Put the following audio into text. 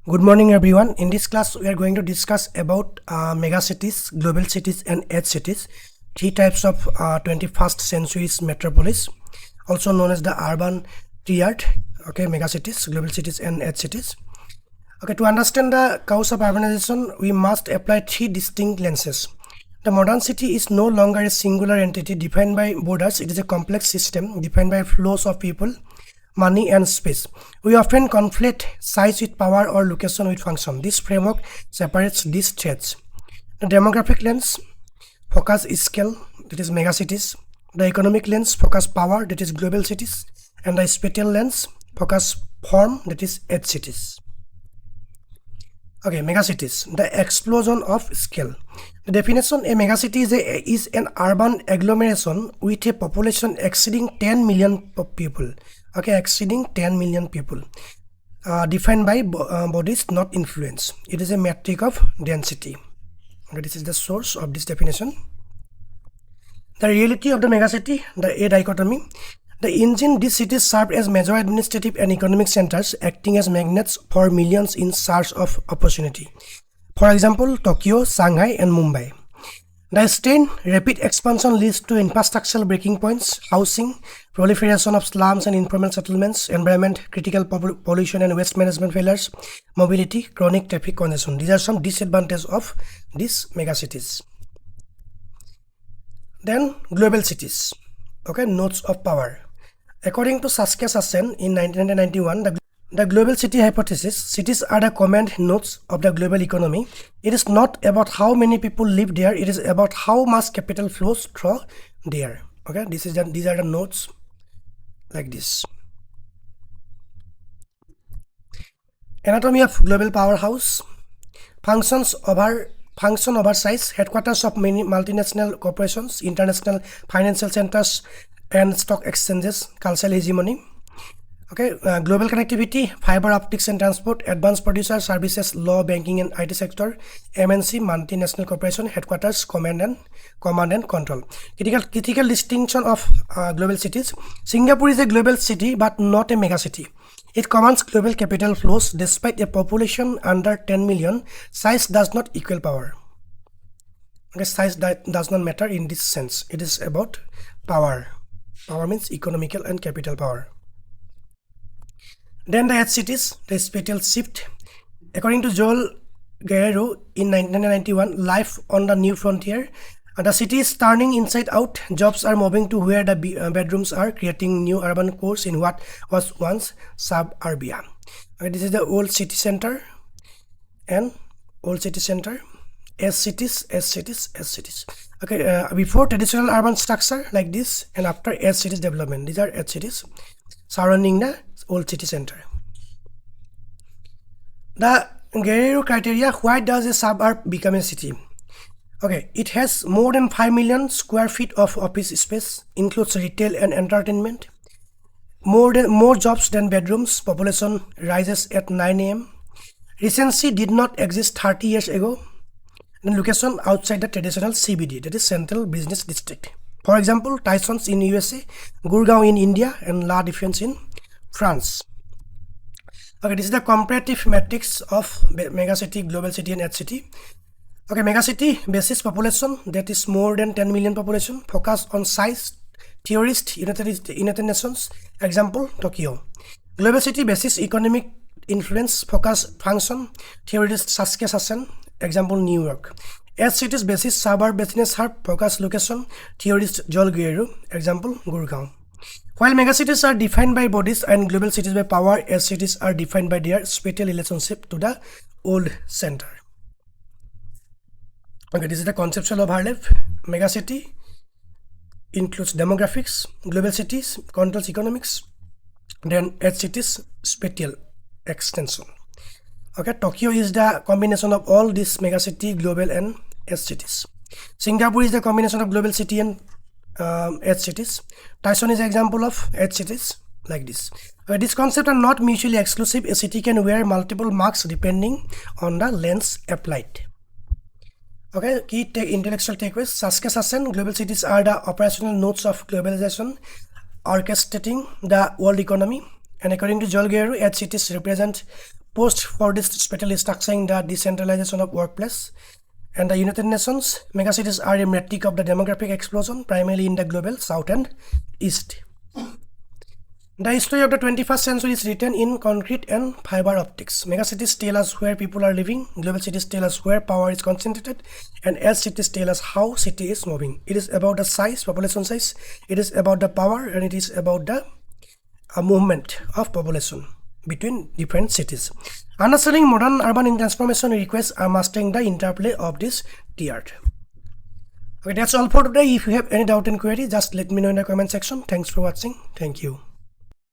Good morning everyone. In this class we are going to discuss about megacities, global cities and edge cities, three types of 21st century's metropolis, also known as the urban triad. Okay, megacities, global cities and edge cities. Okay, to understand the cause of urbanization, we must apply three distinct lenses. The modern city is no longer a singular entity defined by borders. It is a complex system defined by flows of people, money and space. We often conflate size with power or location with function. This framework separates these traits. The demographic lens focus scale, that is megacities. The economic lens focus power, that is global cities. And the spatial lens focus form, that is edge cities. Okay, megacities, the explosion of scale. The definition: a megacity is an urban agglomeration with a population exceeding 10 million people. Okay, exceeding 10 million people, defined by bodies, not influence. It is a metric of density. Okay, this is the source of this definition. The reality of the megacity, the A dichotomy. The engine, these cities serve as major administrative and economic centers, acting as magnets for millions in search of opportunity. For example, Tokyo, Shanghai, and Mumbai. The strain, rapid expansion leads to infrastructural breaking points, housing, proliferation of slums and informal settlements, environment, critical pollution and waste management failures, mobility, chronic traffic congestion. These are some disadvantages of these megacities. Then global cities. Okay, nodes of power. According to Saskia Sassen in 1991, the global city hypothesis, cities are the command nodes of the global economy. It is not about how many people live there, it is about how much capital flows through there. Okay, these are the nodes like this. Anatomy of global powerhouse. Function oversize, headquarters of many multinational corporations, international financial centers and stock exchanges, cultural hegemony. Okay, global connectivity, fiber optics and transport, advanced producer services, law, banking and IT sector, MNC, multinational corporation, headquarters, command and control. Critical distinction of global cities. Singapore is a global city but not a megacity. It commands global capital flows despite a population under 10 million. Size does not equal power. Okay, size does not matter in this sense. It is about power. Power means economical and capital power. Then the edge cities, the spatial shift. According to Joel Guerrero in 1991, Life on the New Frontier, the city is turning inside out. Jobs are moving to where the bedrooms are, creating new urban cores in what was once suburbia. Okay, this is the old city center and old city center. Edge cities, edge cities, edge cities. Okay, before traditional urban structure like this and after edge cities development. These are edge cities surrounding the old city center. The Guerrero criteria: why does a suburb become a city? Okay, it has more than 5 million square feet of office space, includes retail and entertainment, more jobs than bedrooms, population rises at 9 a.m. Recency did not exist 30 years ago. And location outside the traditional CBD, that is Central Business District. For example, Tysons in USA, Gurgaon in India, and La Défense in France. Okay, this is the comparative matrix of megacity, global city, and edge city. Okay, megacity basis population, that is more than 10 million population, focus on size, theorist, United Nations, example Tokyo. Global city basis economic influence, focus function, theorist Saskia Sassen, example New York. Edge cities basis suburb business hub, focus location, theorist Joel Guerrero, example Gurgaon. While megacities are defined by bodies and global cities by power, edge cities are defined by their spatial relationship to the old center. Okay, this is the conceptual overlap. Megacity includes demographics, global cities controls economics, then edge cities spatial extension. Okay, Tokyo is the combination of all these megacity, global and edge cities. Singapore is the combination of global city and edge cities. Tyson is an example of edge cities like this. These concepts are not mutually exclusive. A city can wear multiple marks depending on the lens applied. Okay, key intellectual takeaways. Saskia Sassen, global cities are the operational nodes of globalization, orchestrating the world economy. And according to Joel Guerrero, edge cities represent post for this specially structuring the decentralization of workplace. And the United Nations, megacities are a metric of the demographic explosion, primarily in the global south and east. The history of the 21st century is written in concrete and fiber optics. Megacities tell us where people are living, global cities tell us where power is concentrated, and edge cities tell us how city is moving. It is about the size, population size, it is about the power, and it is about the movement of population between different cities. Understanding modern urban transformation requires mastering the interplay of this triad. Okay, that's all for today. If you have any doubt and query, just let me know in the comment section. Thanks for watching. Thank you.